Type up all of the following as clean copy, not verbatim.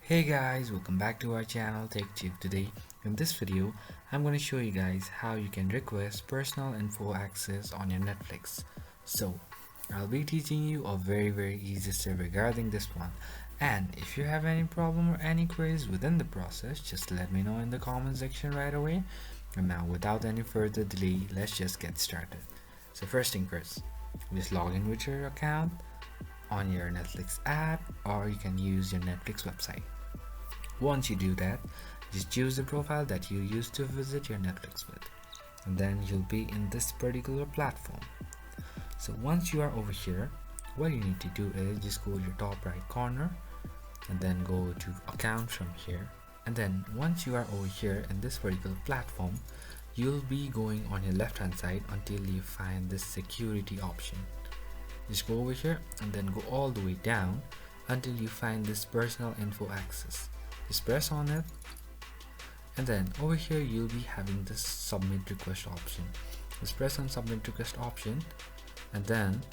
Hey guys, welcome back to our channel TechTube. Today in this video I'm going to show you guys how you can request personal info access on your Netflix. So I'll be teaching you a very easy step regarding this one, and if you have any problem or any queries within the process, just let me know in the comment section right away. And now without any further delay, let's just get started. So first thing first, just log in with your account on your Netflix app, or you can use your Netflix website. Once you do that, just choose the profile that you used to visit your Netflix with, and then you'll be in this particular platform. So once you are over here, what you need to do is just go to your top right corner and then go to account from here, and then once you are over here in this particular platform, you'll be going on your left hand side until you find this security option. Just go over here and then go all the way down until you find this personal info access. Just press on it, and then over here you'll be having this submit request option. Just press on submit request option, and then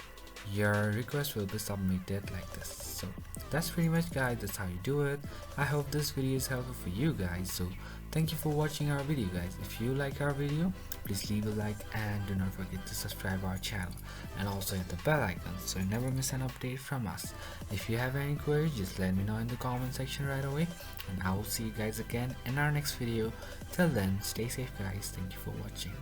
your request will be submitted like this. So that's pretty much, guys. That's how you do it. I hope this video is helpful for you guys. So thank you for watching our video, guys. If you like our video, please leave a like and do not forget to subscribe our channel, and also hit the bell icon so you never miss an update from us. If you have any queries, just let me know in the comment section right away, and I will see you guys again in our next video. Till then, stay safe, guys. Thank you for watching.